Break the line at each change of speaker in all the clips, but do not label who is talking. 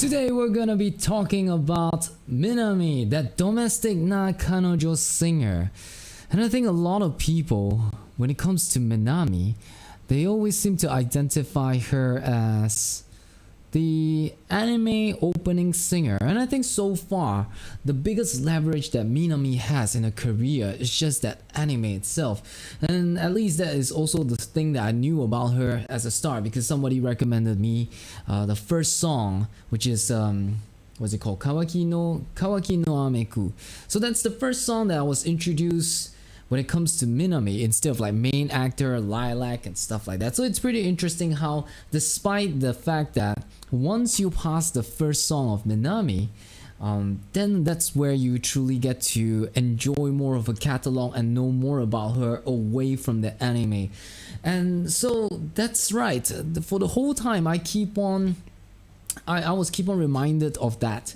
Today we're gonna be talking about Minami, that domestic na Kanojo singer. And I think a lot of people, when it comes to Minami, they always seem to identify her as the anime opening singer. And I think so far, the biggest leverage that Minami has in her career is just that anime itself. And at least that is also the thing that I knew about her as a start, because somebody recommended me the first song, which is what's it called, Kawaki no Ameku. So that's the first song that I was introduced when it comes to Minami, instead of like main actor, Lilac and stuff like that. So it's pretty interesting how, despite the fact that once you pass the first song of Minami, then that's where you truly get to enjoy more of a catalog and know more about her away from the anime. And so that's right, for the whole time I was keep on reminded of that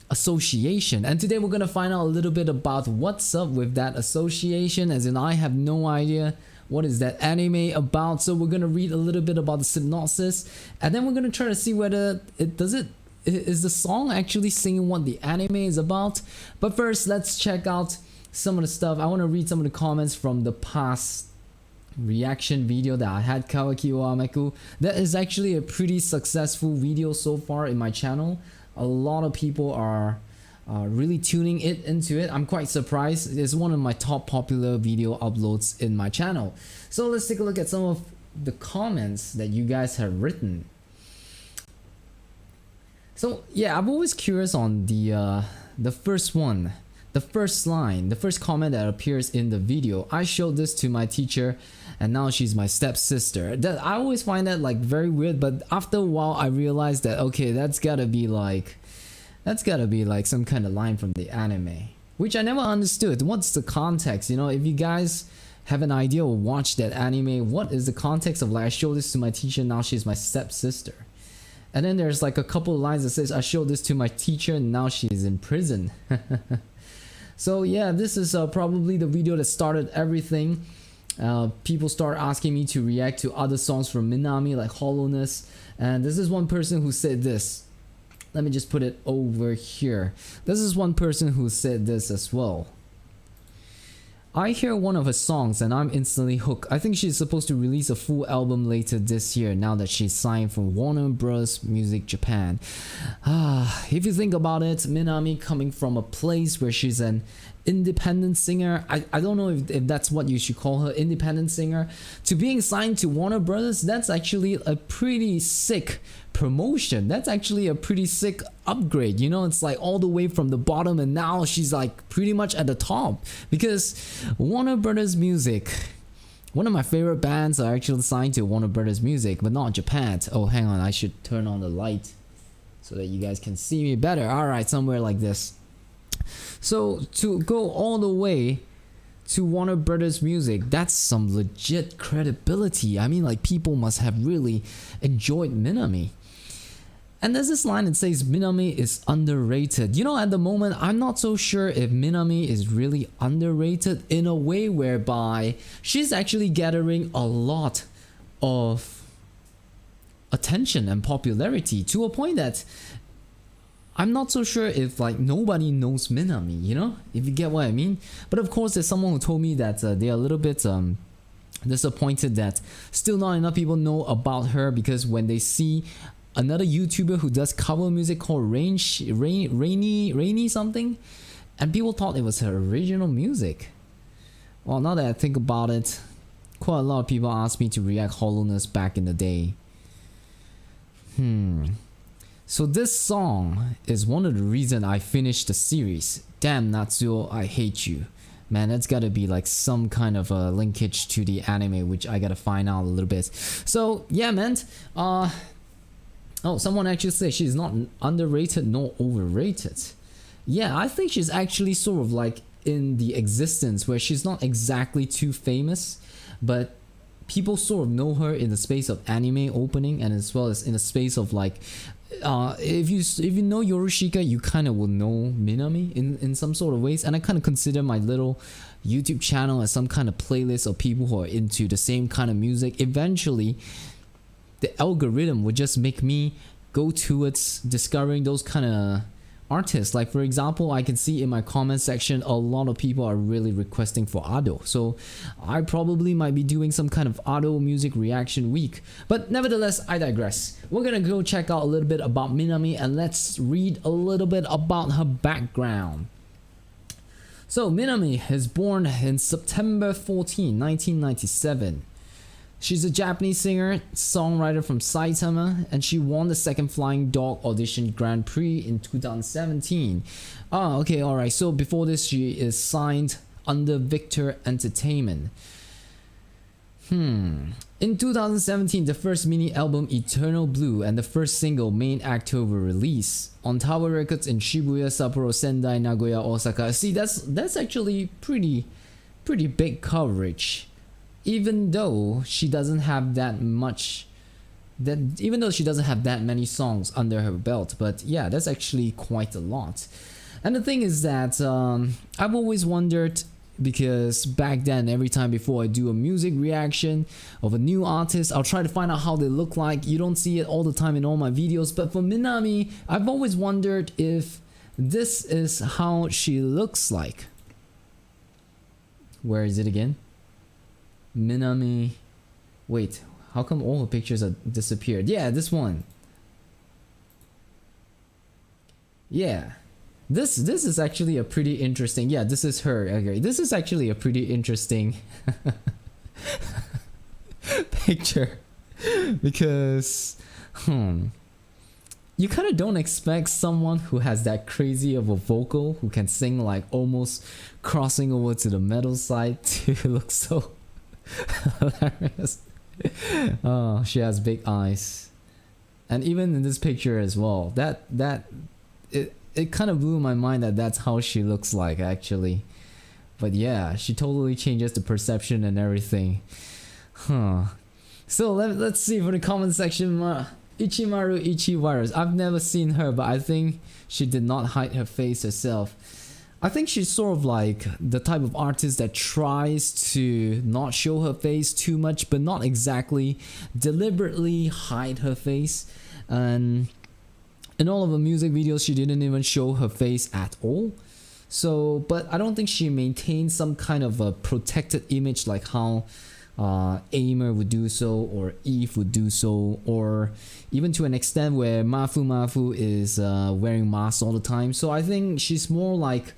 association. And today we're gonna find out a little bit about what's up with that association, as in I have no idea what is that anime about. So we're gonna read a little bit about the synopsis, and then we're gonna try to see whether is the song actually singing what the anime is about. But first, let's check out some of the stuff. I want to read some of the comments from the past reaction video that I had, Kawaki wa Ameku. That is actually a pretty successful video so far in my channel. A lot of people are really tuning into it. I'm quite surprised. It's one of my top popular video uploads in my channel. So let's take a look at some of the comments that you guys have written. So yeah, I'm always curious on the first one, the first line, the first comment that appears in the video. I showed this to my teacher and now she's my stepsister. That I always find that like very weird, but after a while I realized that okay, that's gotta be like some kind of line from the anime, which I never understood. What's the context? You know, if you guys have an idea or watch that anime, what is the context of like I showed this to my teacher, now she's my stepsister? And then there's like a couple of lines that says I showed this to my teacher and now she's in prison. So yeah, this is probably the video that started everything. People start asking me to react to other songs from Minami like Hollowness, and this is one person who said this. Let me just put it over here. This is one person who said this as well. I hear one of her songs and I'm instantly hooked. I think she's supposed to release a full album later this year now that she's signed for Warner Bros. Music Japan. If you think about it, Minami coming from a place where she's an independent singer, I don't know if that's what you should call her, independent singer, to being signed to Warner Bros., that's actually a pretty sick promotion. That's actually a pretty sick upgrade. You know, it's like all the way from the bottom and now she's like pretty much at the top, because Warner Brothers Music, one of my favorite bands, are actually signed to Warner Brothers Music, but not Japan. Oh, hang on, I should turn on the light so that you guys can see me better. All right, somewhere like this. So to go all the way to Warner Brothers Music, that's some legit credibility. I mean, like, people must have really enjoyed Minami. And there's this line that says Minami is underrated. You know, at the moment, I'm not so sure if Minami is really underrated, in a way whereby she's actually gathering a lot of attention and popularity, to a point that I'm not so sure if like nobody knows Minami, you know, if you get what I mean. But of course, there's someone who told me that they're a little bit disappointed that still not enough people know about her, because when they see another YouTuber who does cover music called Rainy something, and people thought it was her original music. Well, now that I think about it, quite a lot of people asked me to react Hollowness back in the day. So this song is one of the reasons I finished the series. Damn Natsuo, I hate you. Man, that's gotta be like some kind of a linkage to the anime, which I gotta find out a little bit. So yeah, man. Oh, someone actually said she's not underrated nor overrated. Yeah, I think she's actually sort of like in the existence where she's not exactly too famous, but people sort of know her in the space of anime opening, and as well as in the space of like if you know Yorushika, you kind of will know Minami in some sort of ways. And I kind of consider my little YouTube channel as some kind of playlist of people who are into the same kind of music. Eventually the algorithm would just make me go towards discovering those kind of artists. Like for example, I can see in my comment section a lot of people are really requesting for Ado, so I probably might be doing some kind of Ado music reaction week. But nevertheless, I digress. We're gonna go check out a little bit about Minami and let's read a little bit about her background. So Minami is born in September 14, 1997. She's a Japanese singer, songwriter from Saitama, and she won the second Flying Dog Audition Grand Prix in 2017. Ah, okay, alright. So before this, she is signed under Victor Entertainment. In 2017, the first mini album Eternal Blue and the first single Main Actor were released on Tower Records in Shibuya, Sapporo, Sendai, Nagoya, Osaka. See, that's actually pretty big coverage. Even though she doesn't have that many songs under her belt, but yeah, that's actually quite a lot. And the thing is that I've always wondered, because back then, every time before I do a music reaction of a new artist, I'll try to find out how they look like. You don't see it all the time in all my videos, but for Minami, I've always wondered if this is how she looks like. Where is it again? Minami. Wait, how come all the pictures are disappeared? Yeah, this one. Yeah, this is actually a pretty interesting. Yeah, this is her. Okay, this is actually a pretty interesting picture because you kind of don't expect someone who has that crazy of a vocal, who can sing like almost crossing over to the metal side, to look so hilarious. Oh, she has big eyes, and even in this picture as well, it kind of blew my mind that that's how she looks like actually. But yeah, she totally changes the perception and everything. So let's see for the comment section. Ichimaru Ichivirus. I've never seen her, but I think she did not hide her face herself. I think she's sort of like the type of artist that tries to not show her face too much, but not exactly deliberately hide her face. And in all of her music videos, she didn't even show her face at all. So, but I don't think she maintained some kind of a protected image like how Aimer would do so, or Eve would do so, or even to an extent where Mafu is wearing masks all the time. So I think she's more like,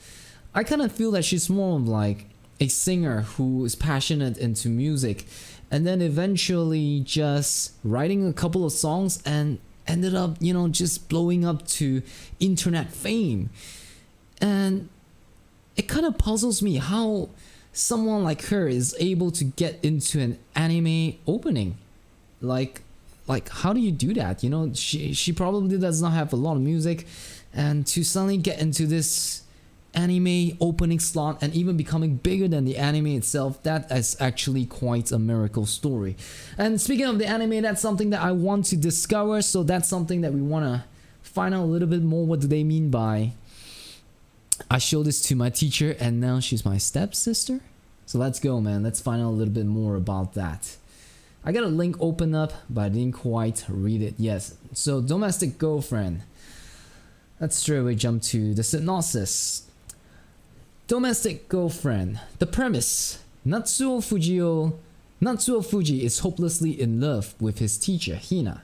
I kind of feel that she's more of like a singer who is passionate into music, and then eventually just writing a couple of songs and ended up, you know, just blowing up to internet fame. And it kind of puzzles me how someone like her is able to get into an anime opening. Like how do you do that? You know, she probably does not have a lot of music, and to suddenly get into this anime opening slot and even becoming bigger than the anime itself, that is actually quite a miracle story. And speaking of the anime, that's something that I want to discover, so that's something that we want to find out a little bit more. What do they mean by I showed this to my teacher and now she's my stepsister? So let's go, man. Let's find out a little bit more about that. I got a link open up, but I didn't quite read it. Yes. So domestic girlfriend. Let's straight away jump to the synopsis. Domestic girlfriend. The premise. Natsuo Fuji is hopelessly in love with his teacher, Hina.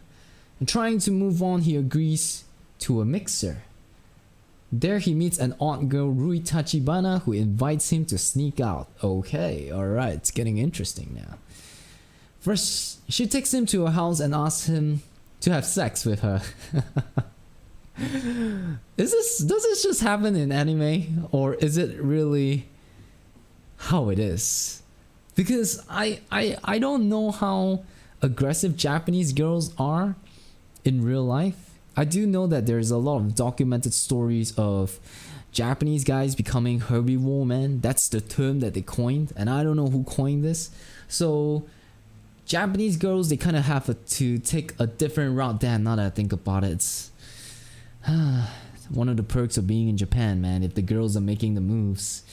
And trying to move on, he agrees to a mixer. There he meets an odd girl, Rui Tachibana, who invites him to sneak out. Okay, alright, it's getting interesting now. First, she takes him to her house and asks him to have sex with her. Does this just happen in anime, or is it really how it is? Because I don't know how aggressive Japanese girls are in real life. I do know that there's a lot of documented stories of Japanese guys becoming herbivore men. That's the term that they coined, and I don't know who coined this. So Japanese girls, they kind of have to take a different route. Damn, now that I think about it, it's one of the perks of being in Japan, man, if the girls are making the moves.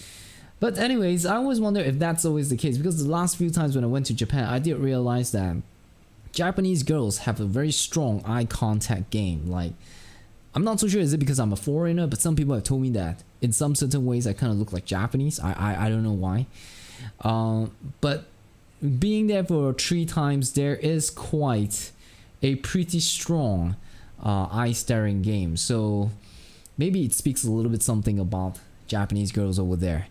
But anyways, I always wonder if that's always the case, because the last few times when I went to Japan, I did realize that Japanese girls have a very strong eye contact game. Like, I'm not so sure is it because I'm a foreigner, but some people have told me that in some certain ways I kind of look like Japanese. I don't know why. But being there for 3 times, there is quite a pretty strong eye staring game. So maybe it speaks a little bit something about Japanese girls over there.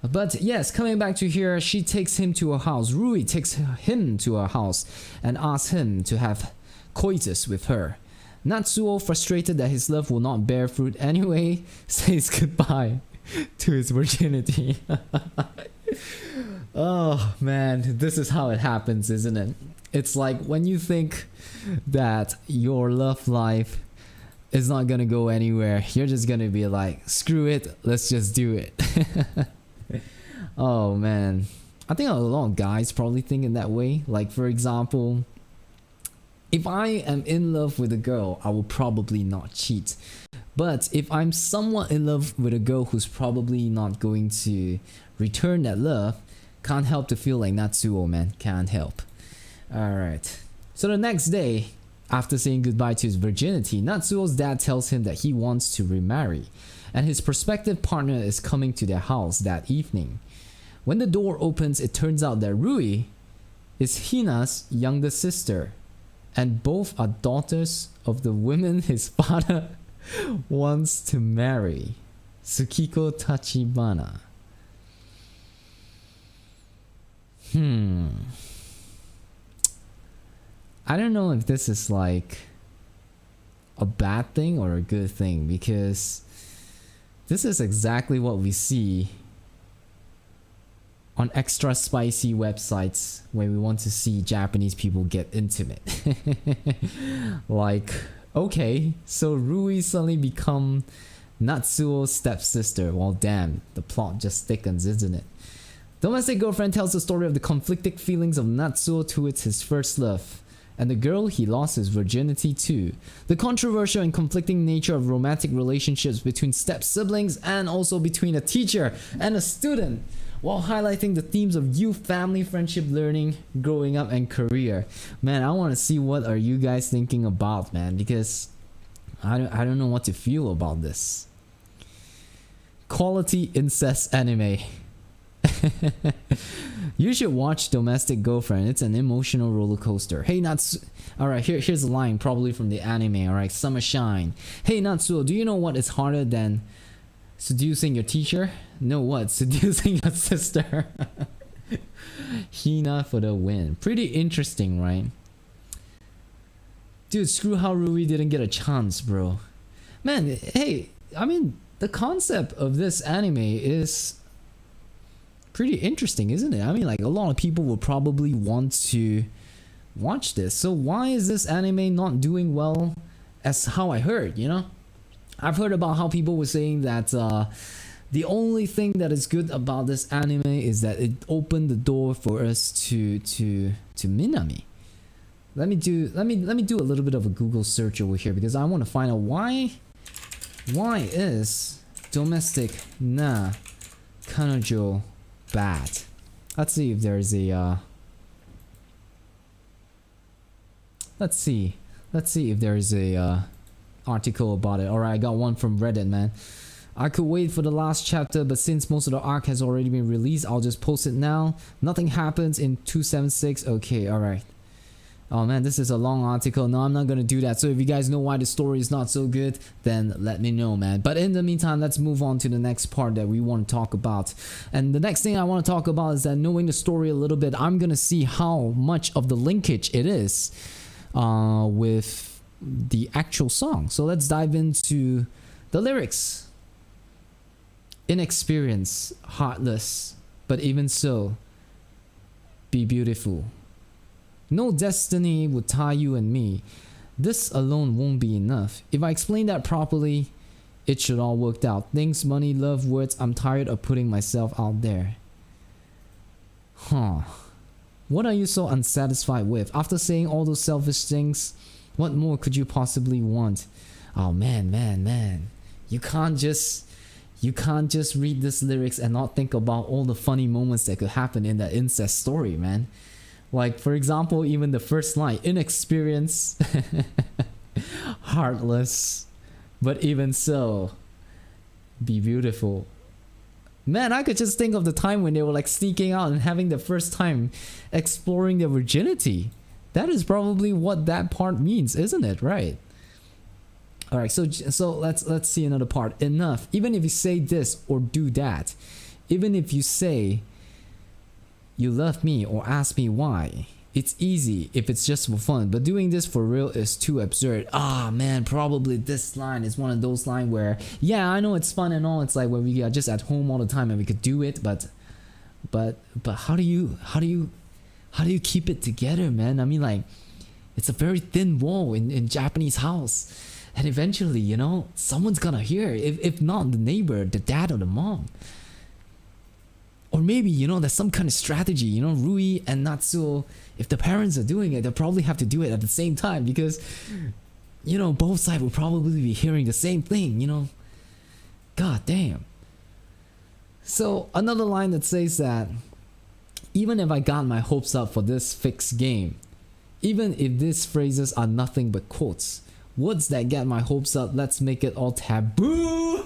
But yes, coming back to here, she takes him to her house. Rui takes him to her house and asks him to have coitus with her. Natsuo, frustrated that his love will not bear fruit anyway, says goodbye to his virginity. Oh man, this is how it happens, isn't it? It's like when you think that your love life is not gonna go anywhere, you're just gonna be like, screw it, let's just do it. Oh man, I think a lot of guys probably think in that way. Like, for example, if I am in love with a girl, I will probably not cheat. But if I'm somewhat in love with a girl who's probably not going to return that love, can't help to feel like Natsuo, man. Can't help. Alright. So the next day, after saying goodbye to his virginity, Natsuo's dad tells him that he wants to remarry, and his prospective partner is coming to their house that evening. When the door opens, it turns out that Rui is Hina's younger sister, and both are daughters of the women his father wants to marry, Tsukiko Tachibana. I don't know if this is like a bad thing or a good thing, because this is exactly what we see on extra spicy websites when we want to see Japanese people get intimate. Like, okay, so Rui suddenly become Natsuo's stepsister. Well, damn, the plot just thickens, isn't it? Domestic Girlfriend tells the story of the conflicted feelings of Natsuo towards his first love, and the girl he lost his virginity to. The controversial and conflicting nature of romantic relationships between step-siblings and also between a teacher and a student, while highlighting the themes of youth, family, friendship, learning, growing up, and career. Man, I want to see what are you guys thinking about, man, because I don't know what to feel about this. Quality incest anime. You should watch Domestic Girlfriend. It's an emotional roller coaster. Hey Natsuo. Alright, here's a line probably from the anime. Alright, Summer Shine. Hey Natsuo, do you know what is harder than seducing your teacher? No, what? Seducing your sister. Hina for the win. Pretty interesting, right? Dude, screw how Rui didn't get a chance, bro. Man, hey, I mean, the concept of this anime is pretty interesting, isn't it? I mean, like, a lot of people will probably want to watch this. So why is this anime not doing well as how I heard, you know? I've heard about how people were saying that the only thing that is good about this anime is that it opened the door for us to Minami. Let me do a little bit of a Google search over here, because I want to find out why is Domestic na Kanojo bad. Let's see if there's a let's see if there's a article about it. Alright, I got one from Reddit, man. I could wait for the last chapter, but since most of the arc has already been released, I'll just post it now. Nothing happens in 276. Okay, alright. Oh man, this is a long article. No, I'm not gonna do that. So if you guys know why the story is not so good, then let me know, man. But in the meantime, let's move on to the next part that we want to talk about. And the next thing I want to talk about is that, knowing the story a little bit, I'm gonna see how much of the linkage it is with the actual song. So let's dive into the lyrics. Inexperienced, heartless, but even so, be beautiful. No destiny would tie you and me. This alone won't be enough. If I explain that properly, it should all work out. Things, money, love, words. I'm tired of putting myself out there. Huh. What are you so unsatisfied with? After saying all those selfish things, what more could you possibly want? Oh man. You can't just read this lyrics and not think about all the funny moments that could happen in that incest story, man. Like, for example, even the first line, inexperienced, heartless, but even so, be beautiful. Man, I could just think of the time when they were like sneaking out and having the first time exploring their virginity. That is probably what that part means, isn't it? Right. All right, so let's see another part. Enough. Even if you say this or do that, even if you say you love me or ask me why, it's easy if it's just for fun, but doing this for real is too absurd. Ah, man, probably this line is one of those lines where, yeah, I know it's fun and all. It's like when we are just at home all the time and we could do it, but how do you keep it together, man? I mean, like, it's a very thin wall in Japanese house, and eventually, you know, someone's gonna hear. If not the neighbor, the dad or the mom. Or maybe, you know, there's some kind of strategy, you know, Rui and Natsuo, if the parents are doing it, they'll probably have to do it at the same time because, you know, both sides will probably be hearing the same thing, you know. God damn. So another line that says that, even if I got my hopes up for this fixed game, even if these phrases are nothing but quotes, words that get my hopes up, let's make it all taboo.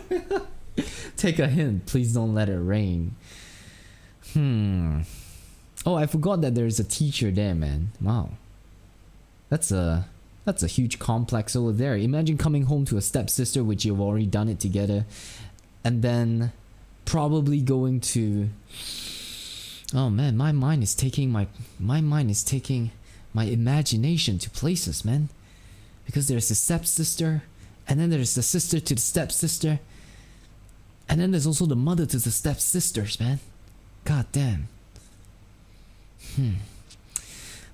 Take a hint, please don't let it rain. Oh, I forgot that there's a teacher there, man. Wow. That's a huge complex over there. Imagine coming home to a stepsister, which you've already done it together, and then probably going to, oh man, my mind is taking my imagination to places, man. Because there's the stepsister, and then there's the sister to the stepsister, and then there's also the mother to the stepsisters, man. God damn.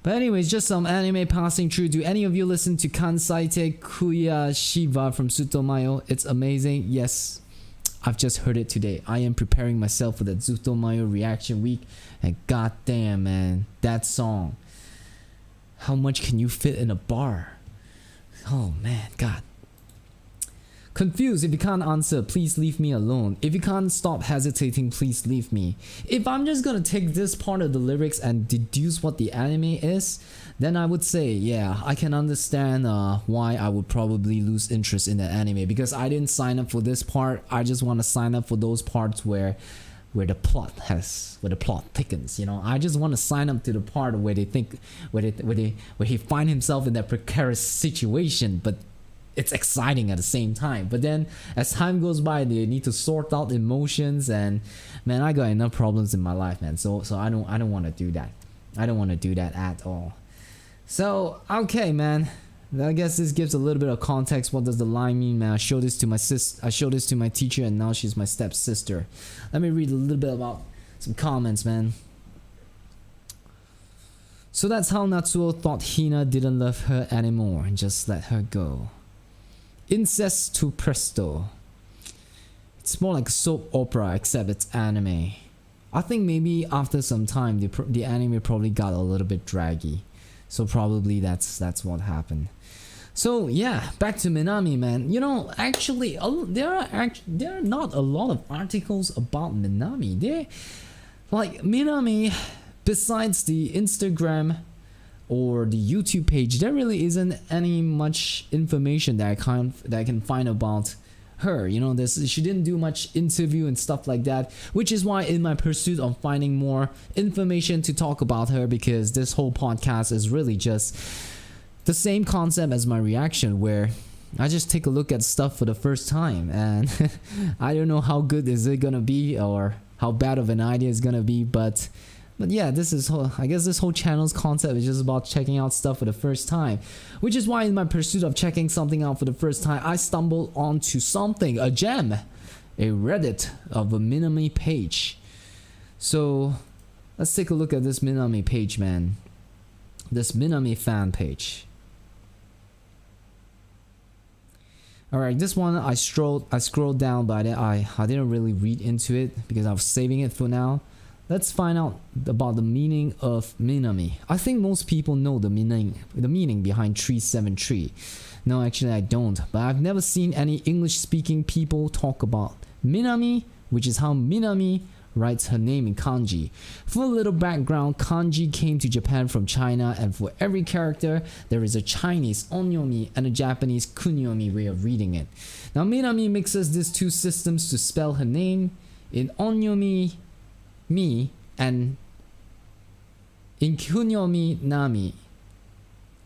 But anyways, just some anime passing through. Do any of you listen to Kansaite Kuya Shiva from Tsutomayo? It's amazing. Yes, I've just heard it today. I am preparing myself for the Tsutomayo reaction week, and god damn, man, that song. How much can you fit in a bar? Oh man, God. Confused, if you can't answer, please leave me alone. If you can't stop hesitating, please leave me. If I'm just gonna take this part of the lyrics and deduce what the anime is, then I would say, yeah, I can understand why I would probably lose interest in the anime, because I didn't sign up for this part. I just want to sign up for those parts where the plot thickens, you know. I just want to sign up to the part where they think where he find himself in that precarious situation, but it's exciting at the same time. But then as time goes by, they need to sort out emotions, and man, I got enough problems in my life, man. So I don't want to do that. I don't want to do that at all. So okay, man, I guess this gives a little bit of context. What does the line mean, man? I showed this to my teacher, and now she's my stepsister. Let me read a little bit about some comments, man. So that's how Natsuo thought Hina didn't love her anymore and just let her go. Incest to presto. It's more like a soap opera, except it's anime. I think maybe after some time the anime probably got a little bit draggy, so probably that's what happened. So yeah, back to Minami, man. You know, actually there are not a lot of articles about Minami. Minami, besides the Instagram or the YouTube page, there really isn't any much information that I can find about her. You know, she didn't do much interview and stuff like that, which is why in my pursuit of finding more information to talk about her, because this whole podcast is really just the same concept as my reaction, where I just take a look at stuff for the first time, and I don't know how good is it gonna be or how bad of an idea it's gonna be, but yeah, I guess this whole channel's concept is just about checking out stuff for the first time, which is why in my pursuit of checking something out for the first time, I stumbled onto something, a gem, a Reddit of a Minami page. So let's take a look at this Minami page, man. This Minami fan page. Alright, this one I scrolled down, but I didn't really read into it because I was saving it for now. Let's find out about the meaning of Minami. I think most people know the meaning behind 373. No, actually I don't, but I've never seen any English speaking people talk about Minami, which is how Minami writes her name in kanji. For a little background, kanji came to Japan from China, and for every character, there is a Chinese onyomi and a Japanese kunyomi way of reading it. Now Minami mixes these two systems to spell her name in onyomi mi and in kunyomi nami.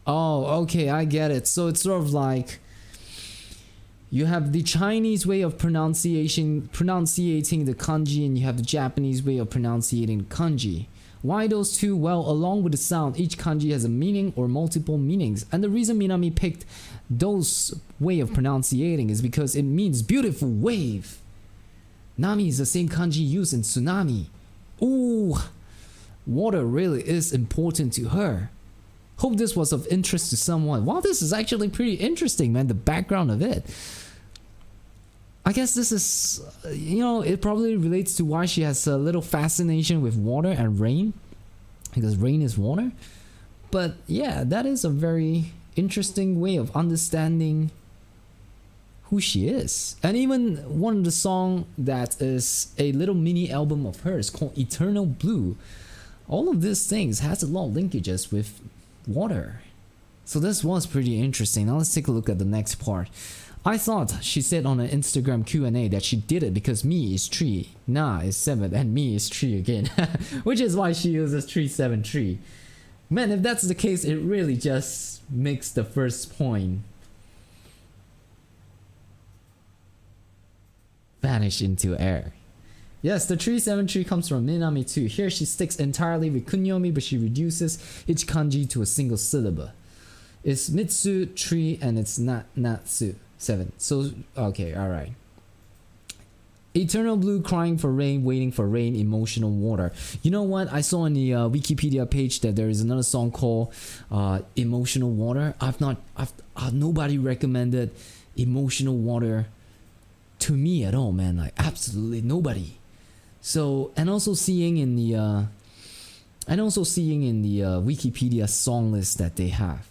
Oh, okay, I get it. So it's sort of like you have the Chinese way of pronunciating the kanji, and you have the Japanese way of pronunciating kanji. Why those two? Well, along with the sound, each kanji has a meaning or multiple meanings. And the reason Minami picked those way of pronunciating is because it means beautiful wave. Nami is the same kanji used in tsunami. Ooh, water really is important to her. Hope this was of interest to someone. Wow, this is actually pretty interesting, man, the background of it. I guess this is, it probably relates to why she has a little fascination with water and rain, because rain is water. But yeah, that is a very interesting way of understanding who she is. And even one of the songs that is a little mini album of hers called Eternal Blue, all of these things has a lot of linkages with water. So this was pretty interesting. Now let's take a look at the next part. I thought she said on an Instagram Q&A that she did it because mi is 3, na is 7, and mi is 3 again. Which is why she uses 373. Man, if that's the case, it really just makes the first point vanish into air. Yes, the 373 comes from Minami too. Here she sticks entirely with kunyomi, but she reduces each kanji to a single syllable. It's mitsu 3 and it's natsu 7. So, okay, alright. Eternal blue, crying for rain, waiting for rain, emotional water. You know what? I saw on the Wikipedia page that there is another song called Emotional Water. Nobody recommended Emotional Water to me at all, man. Like, absolutely nobody. So, and also seeing in the Wikipedia song list that they have,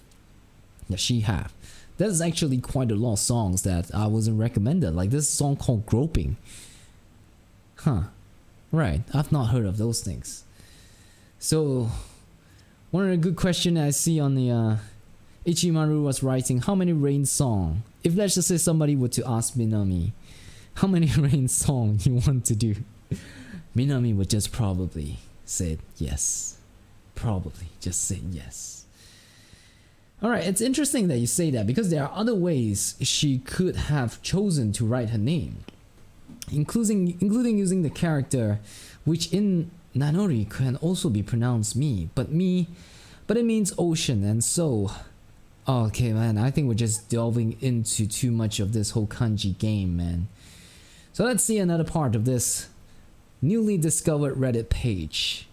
that she have, there's actually quite a lot of songs that I wasn't recommended. Like this song called Groping. Huh. Right. I've not heard of those things. So, one of the good questions I see on the Ichimaru was writing, how many rain song? If let's just say somebody were to ask Minami, how many rain song you want to do? Minami would just probably say yes. Probably just say yes. Alright, it's interesting that you say that because there are other ways she could have chosen to write her name. Including using the character which in Nanori can also be pronounced me, but it means ocean, and so okay, man, I think we're just delving into too much of this whole kanji game, man. So let's see another part of this newly discovered Reddit page.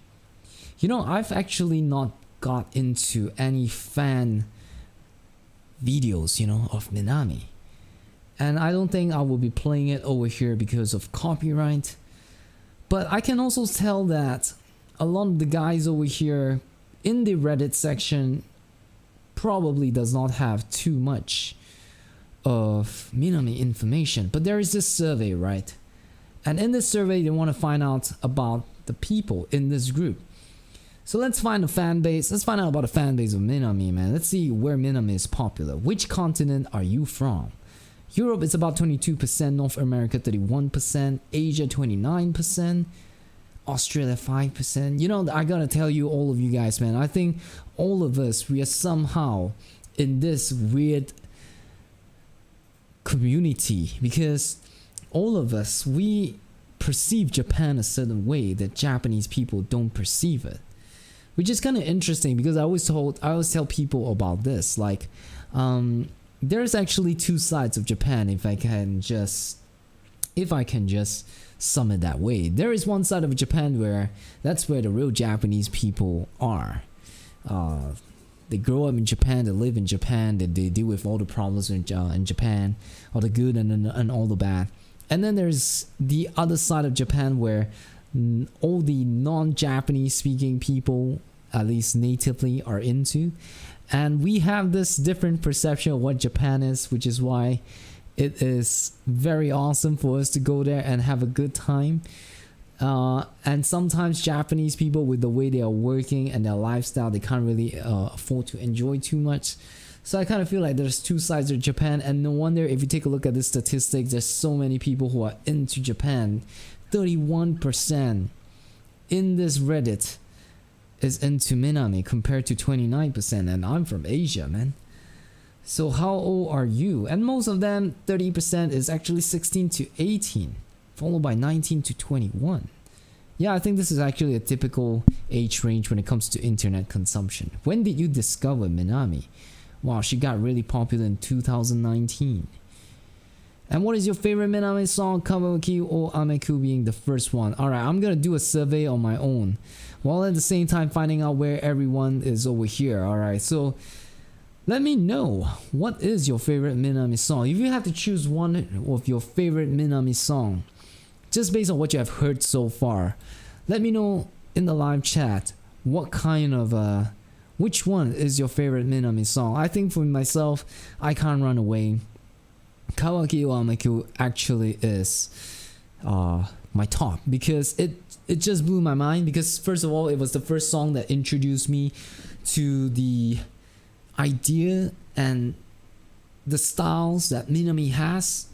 I've actually not got into any fan videos, of Minami. And I don't think I will be playing it over here because of copyright. But I can also tell that a lot of the guys over here in the Reddit section probably does not have too much of Minami information. But there is this survey, right? And in this survey, they want to find out about the people in this group. So let's find a fan base. Let's find out about the fan base of Minami, man. Let's see where Minami is popular. Which continent are you from? Europe is about 22%, North America 31%, Asia 29%, Australia 5%. I gotta tell you, all of you guys, man, I think all of us, we are somehow in this weird community because all of us, we perceive Japan a certain way that Japanese people don't perceive it. Which is kind of interesting because I always tell people about this, like there's actually two sides of Japan, if I can just sum it that way. There is one side of Japan where that's where the real Japanese people are. They grow up in Japan, they live in Japan, they deal with all the problems in Japan, all the good and all the bad. And then there's the other side of Japan where all the non-Japanese speaking people, at least natively, are into. And we have this different perception of what Japan is, which is why it is very awesome for us to go there and have a good time. And sometimes Japanese people, with the way they are working and their lifestyle, they can't really afford to enjoy too much. So I kind of feel like there's two sides of Japan, and no wonder if you take a look at the statistics, there's so many people who are into Japan. 31% in this Reddit is into Minami compared to 29%, and I'm from Asia, man. So how old are you? And most of them, 30% is actually 16 to 18, followed by 19 to 21. Yeah, I think this is actually a typical age range when it comes to internet consumption. When did you discover Minami? Wow, she got really popular in 2019. And what is your favorite Minami song? Kawaki or Ameku being the first one. Alright, I'm gonna do a survey on my own, while at the same time finding out where everyone is over here. Alright, so let me know, what is your favorite Minami song? If you have to choose one of your favorite Minami song, just based on what you have heard so far, let me know in the live chat what kind of which one is your favorite Minami song. I think for myself, I Can't Run Away, Kawaki wa Ameku actually is my top, because it just blew my mind. Because first of all, it was the first song that introduced me to the idea and the styles that Minami has.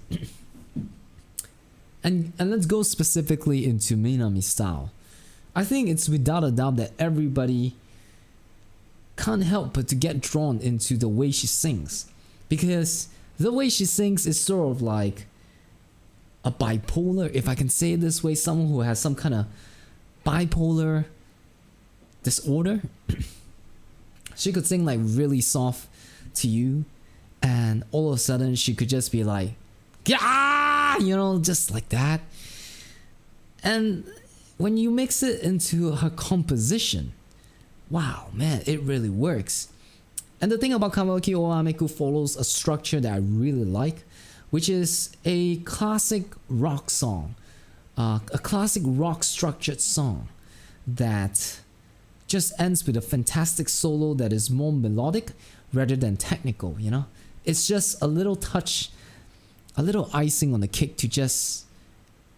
And let's go specifically into Minami's style. I think it's without a doubt that everybody can't help but to get drawn into the way she sings, because the way she sings is sort of like a bipolar, if I can say it this way, someone who has some kind of bipolar disorder. She could sing like really soft to you, and all of a sudden she could just be like, yeah, you know, just like that. And when you mix it into her composition, wow, man, it really works. And the thing about Kawaki o Ameku follows a structure that I really like, which is a classic rock song, a classic rock structured song that just ends with a fantastic solo that is more melodic rather than technical, you know? It's just a little touch, a little icing on the cake to just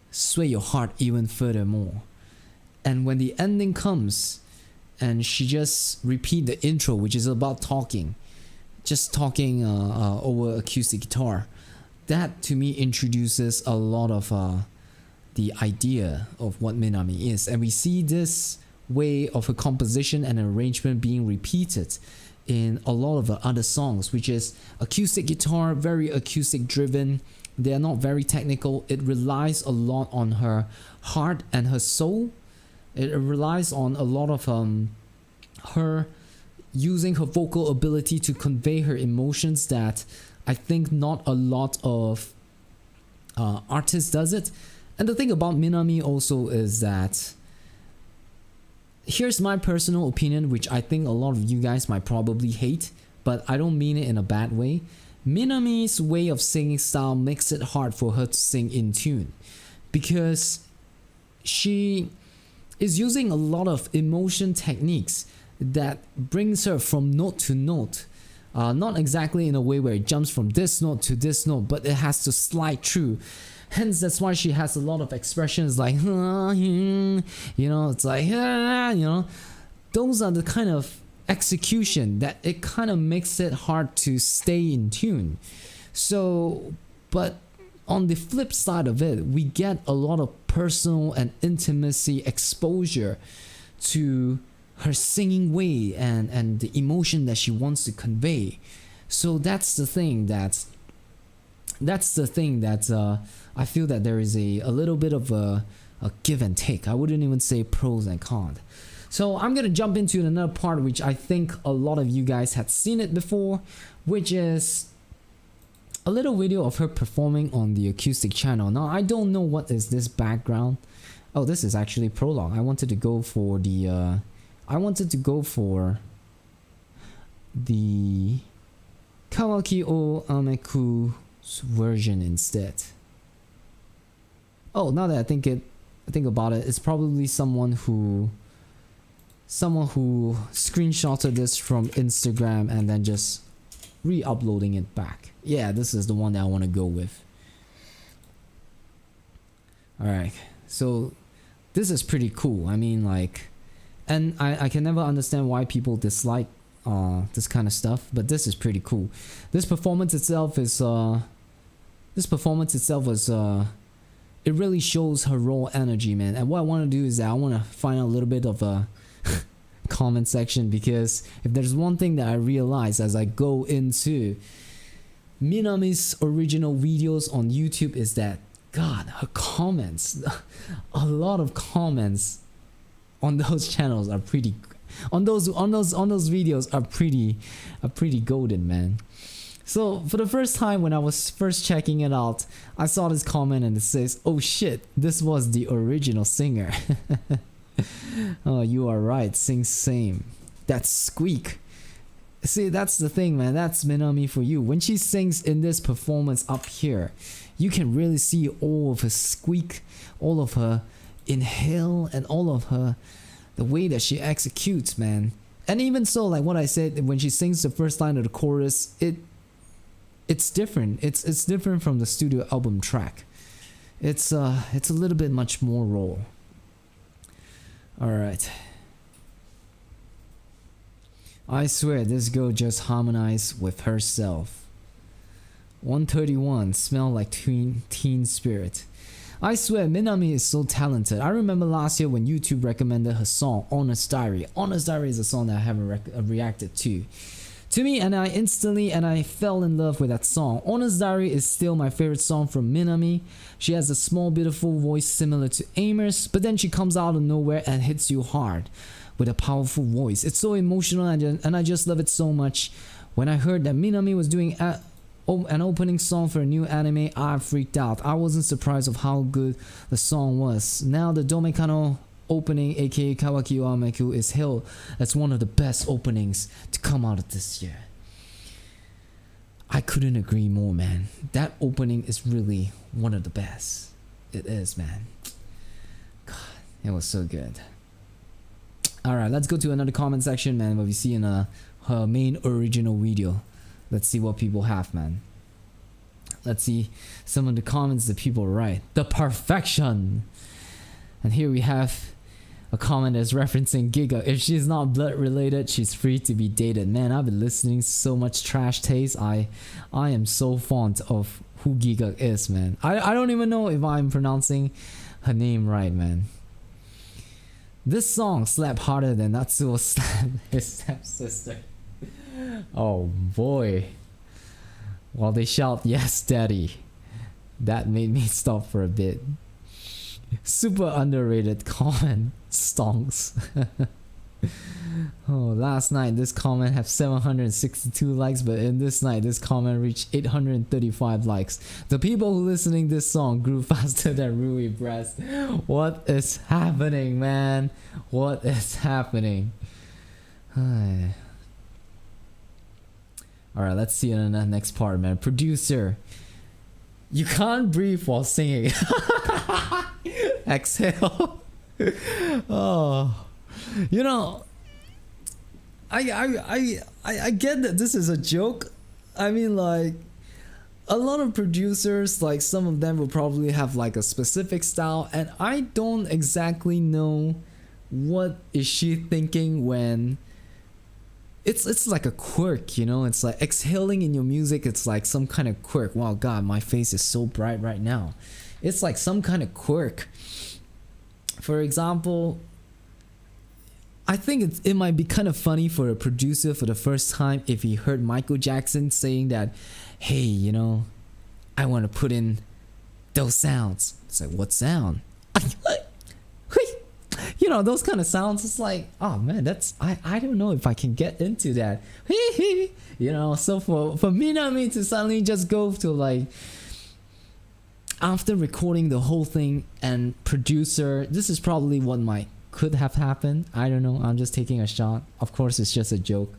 sway your heart even furthermore. And when the ending comes, and she just repeat the intro, which is about talking, just talking over acoustic guitar, that to me introduces a lot of the idea of what Minami is. And we see this way of her composition and arrangement being repeated in a lot of her other songs, which is acoustic guitar, very acoustic driven. They are not very technical. It relies a lot on her heart and her soul. It relies on a lot of her using her vocal ability to convey her emotions that I think not a lot of artists does it. And the thing about Minami also is that, here's my personal opinion, which I think a lot of you guys might probably hate, but I don't mean it in a bad way. Minami's way of singing style makes it hard for her to sing in tune, because she is using a lot of emotion techniques that brings her from note to note. Not exactly in a way where it jumps from this note to this note, but it has to slide through. Hence, that's why she has a lot of expressions like, you know, it's like, you know, those are the kind of execution that it kind of makes it hard to stay in tune. So, but on the flip side of it, we get a lot of personal and intimacy exposure to her singing way and the emotion that she wants to convey. So that's the thing that I feel that there is a little bit of a give and take. I wouldn't even say pros and cons. So I'm gonna jump into another part which I think a lot of you guys had seen it before, which is a little video of her performing on the acoustic channel. Now I don't know what is this background. Oh, this is actually prologue. I wanted to go for the Kawaki o Ameku's version instead. Oh, now that I think about it, it's probably someone who screenshotted this from Instagram and then just re-uploading it back. Yeah, this is the one that I want to go with. Alright, so this is pretty cool. I mean, like, and I can never understand why people dislike this kind of stuff, but this is pretty cool. This performance itself is it really shows her raw energy, man. And what I want to do is that I want to find out a little bit of a comment section, because if there's one thing that I realize as I go into Minami's original videos on YouTube is that, God, her comments, a lot of comments on those channels are pretty, on those videos are pretty golden, man. So for the first time when I was first checking it out, I saw this comment and it says, "Oh shit, this was the original singer." Oh, you are right, sing same. That squeak. See, that's the thing, man. That's Minami for you. When she sings in this performance up here, you can really see all of her squeak, all of her inhale, and all of her, the way that she executes, man. And even so, like what I said, when she sings the first line of the chorus, it's different. It's different from the studio album track. It's a little bit much more raw. All right. I swear this girl just harmonized with herself. 131, smell like teen spirit. I swear Minami is so talented. I remember last year when YouTube recommended her song Honest Diary. Honest Diary is a song that I haven't reacted to me, and I fell in love with that song. Honest Diary is still my favorite song from Minami. She has a small beautiful voice similar to Amers, but then she comes out of nowhere and hits you hard with a powerful voice. It's so emotional, and I just love it so much. When I heard that Minami was doing an opening song for a new anime, I freaked out. I wasn't surprised of how good the song was. Now the Domekano opening, aka Kawaki wa Meku, is hailed as one of the best openings to come out of this year. I couldn't agree more, man. That opening is really one of the best. It is, man. God, it was so good. Alright, let's go to another comment section, man, what we see in her main original video. Let's see what people have, man. Let's see some of the comments that people write. The perfection! And here we have a comment that's referencing Giga. If she's not blood related, she's free to be dated. Man, I've been listening to so much trash taste. I am so fond of who Giga is, man. I don't even know if I'm pronouncing her name right, man. This song slapped harder than Natsuo slapped his stepsister. Oh boy. While they shout, "Yes, daddy." That made me stop for a bit. Super underrated comment. Stonks. Oh, last night this comment had 762 likes, but in this night this comment reached 835 likes. The people who listening this song grew faster than Rui breast. What is happening, man? What is happening? Alright, let's see in the next part, man. Producer, you can't breathe while singing. Exhale. Oh, you know, I get that this is a joke. I mean, like, a lot of producers, like some of them will probably have like a specific style, and I don't exactly know what is she thinking when it's like a quirk, you know. It's like exhaling in your music. It's like some kind of quirk. Wow, God, my face is so bright right now. It's like some kind of quirk. For example, I think it might be kind of funny for a producer for the first time if he heard Michael Jackson saying that, "Hey, you know, I want to put in those sounds." It's like, what sound? You know, those kind of sounds. It's like, oh man, that's I don't know if I can get into that. You know, so for Minami to suddenly just go to like, after recording the whole thing, and producer, this is probably what could have happened. I don't know. I'm just taking a shot. Of course, it's just a joke.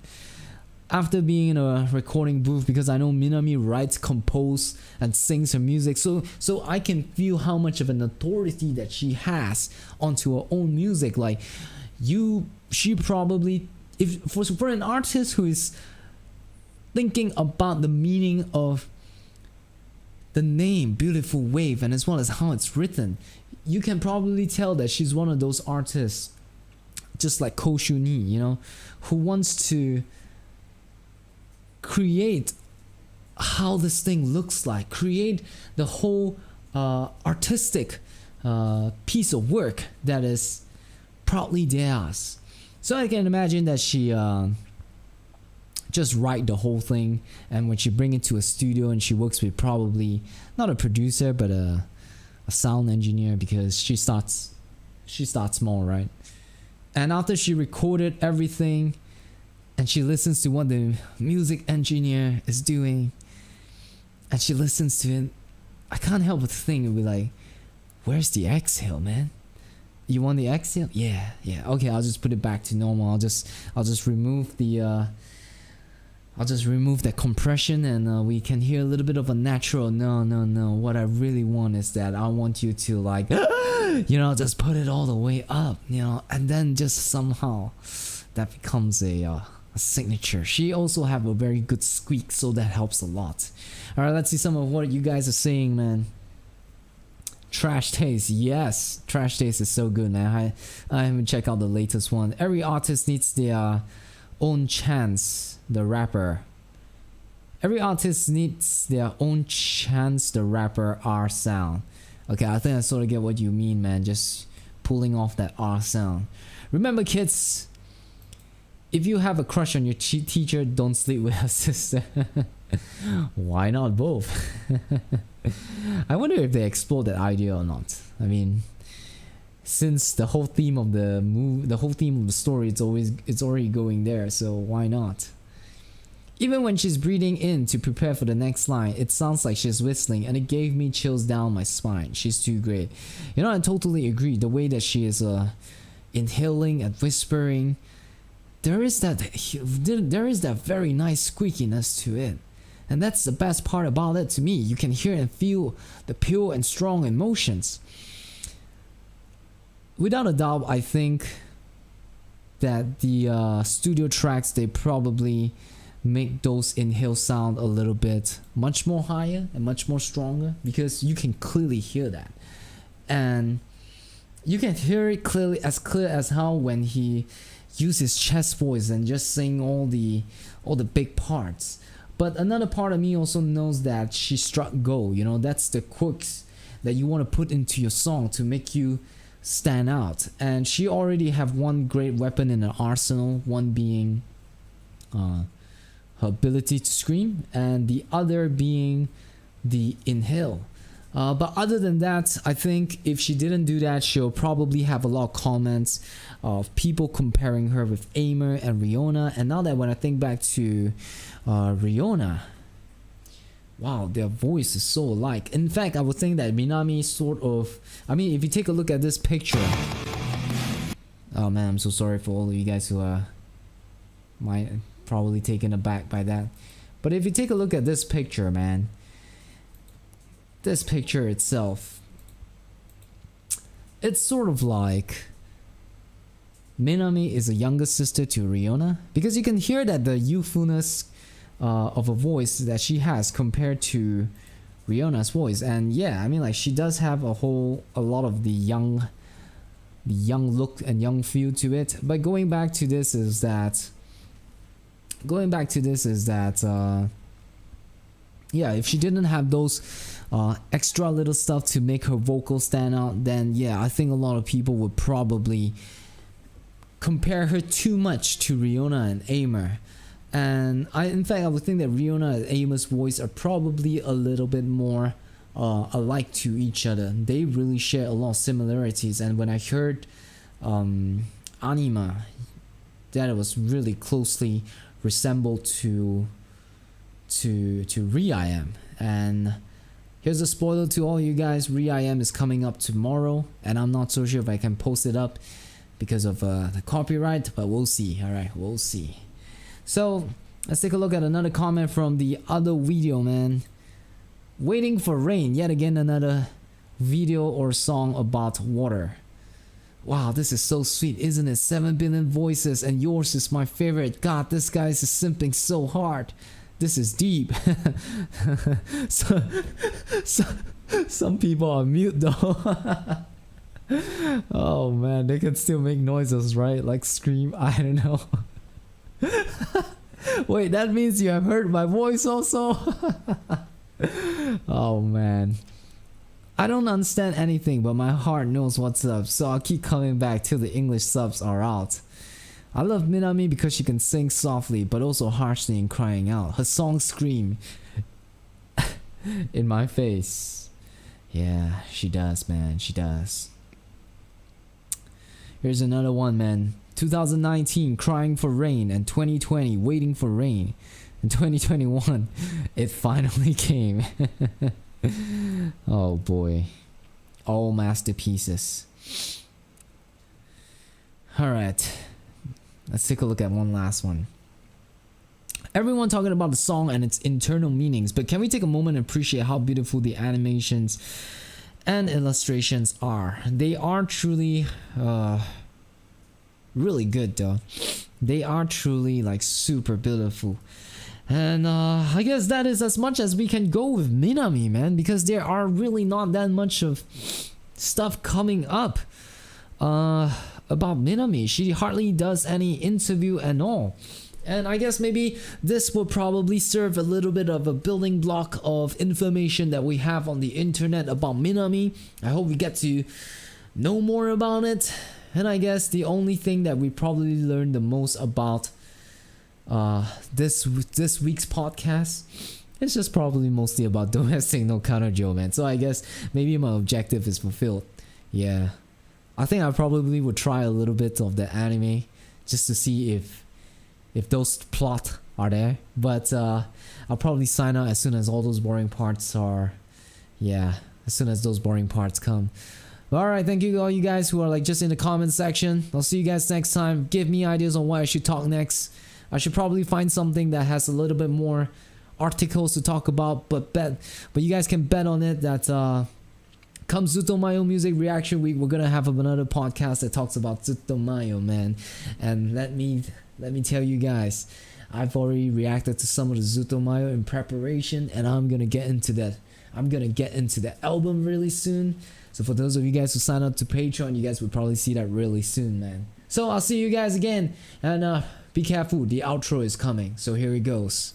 After being in a recording booth, because I know Minami writes, composes, and sings her music, so I can feel how much of an authority that she has onto her own music. Like, she probably, if for an artist who is thinking about the meaning of the name Beautiful Wave, and as well as how it's written, you can probably tell that she's one of those artists, just like Ko Shuni, you know, who wants to create how this thing looks like, create the whole artistic piece of work that is proudly theirs. So I can imagine that she just write the whole thing, and when she bring it to a studio and she works with probably not a producer but a sound engineer, because she starts small, right? And after she recorded everything and she listens to what the music engineer is doing and she listens to it, I can't help but think it'll be like, where's the exhale, man? You want the exhale? Yeah. Okay, I'll just put it back to normal. I'll just remove the I'll just remove that compression, and we can hear a little bit of a natural. No. What I really want is that I want you to like, you know, just put it all the way up, you know, and then just somehow that becomes a signature. She also have a very good squeak, so that helps a lot. All right, let's see some of what you guys are saying, man. Trash Taste, yes, Trash Taste is so good, man. I haven't checked out the latest one. Every artist needs their own chance. The rapper. Every artist needs their own chance. The rapper R sound. Okay, I think I sort of get what you mean, man. Just pulling off that R sound. Remember, kids, if you have a crush on your teacher, don't sleep with her sister. Why not both? I wonder if they explore that idea or not. I mean, since the whole theme of the whole theme of the story, it's already going there, so why not? Even when she's breathing in to prepare for the next line, it sounds like she's whistling, and it gave me chills down my spine. She's too great. You know, I totally agree. The way that she is inhaling and whispering, there is that very nice squeakiness to it. And that's the best part about it to me. You can hear and feel the pure and strong emotions. Without a doubt, I think that the studio tracks, they probably make those inhale sound a little bit much more higher and much more stronger, because you can clearly hear that. And you can hear it clear as how when he uses his chest voice and just sing all the big parts. But another part of me also knows that she struck gold. You know, that's the quirks that you want to put into your song to make you stand out. And she already have one great weapon in her arsenal, one being her ability to scream, and the other being the inhale. But other than that, I think if she didn't do that, she'll probably have a lot of comments of people comparing her with Aimer and Riona. And now that when I think back to Riona, wow, their voice is so alike. In fact, I would think that Minami sort of, I mean, if you take a look at this picture, oh man, I'm so sorry for all of you guys who might probably taken aback by that. But if you take a look at this picture, man, this picture itself, it's sort of like Minami is a younger sister to Riona, because you can hear that the youthfulness of a voice that she has compared to Riona's voice. And yeah, I mean, like, she does have a lot of the young look and young feel to it. But going back to this is that yeah, if she didn't have those extra little stuff to make her vocal stand out, then yeah, I think a lot of people would probably compare her too much to Riona and Aimer. And in fact, I would think that Riona and Aimer's voice are probably a little bit more alike to each other. They really share a lot of similarities. And when I heard Anima, that it was really closely resembled to Re-I-Am. And here's a spoiler to all you guys: Re-I-Am is coming up tomorrow, and I'm not so sure if I can post it up because of the copyright, but we'll see. All right, we'll see. So let's take a look at another comment from the other video, man. Waiting for rain, yet again another video or song about water. Wow, this is so sweet, isn't it? 7 billion voices, and yours is my favorite. God, this guy is simping so hard. This is deep. so, so, some people are mute though. Oh man, they can still make noises, right? Like scream, I don't know. Wait, that means you have heard my voice also? Oh man. I don't understand anything, but my heart knows what's up, so I'll keep coming back till the English subs are out. I love Minami because she can sing softly, but also harshly and crying out. Her songs scream in my face. Yeah, she does, man, she does. Here's another one, man. 2019, crying for rain, and 2020, waiting for rain. In 2021, it finally came. Oh boy. All masterpieces. Alright. Let's take a look at one last one. Everyone talking about the song and its internal meanings, but can we take a moment and appreciate how beautiful the animations and illustrations are? They are truly really good though. They are truly like super beautiful. And I guess that is as much as we can go with Minami, man, because there are really not that much of stuff coming up about Minami. She hardly does any interview and all. And I guess maybe this will probably serve a little bit of a building block of information that we have on the internet about Minami. I hope we get to know more about it. And I guess the only thing that we probably learned the most about this week's podcast, it's just probably mostly about domestic no Kanojo, man. So I guess maybe my objective is fulfilled. Yeah, I think I probably would try a little bit of the anime just to see if those plot are there. But I'll probably sign out as soon as all those boring parts are, yeah, as soon as those boring parts come. Alright, thank you all you guys who are like just in the comment section. I'll see you guys next time. Give me ideas on what I should talk next. I should probably find something that has a little bit more articles to talk about, but you guys can bet on it that come Zutomayo Music Reaction Week, we're gonna have another podcast that talks about Zutomayo, man. And let me tell you guys, I've already reacted to some of the Zutomayo in preparation, and I'm gonna get into that. I'm gonna get into the album really soon. So for those of you guys who sign up to Patreon, you guys will probably see that really soon, man. So I'll see you guys again, and be careful, the outro is coming, so here it goes.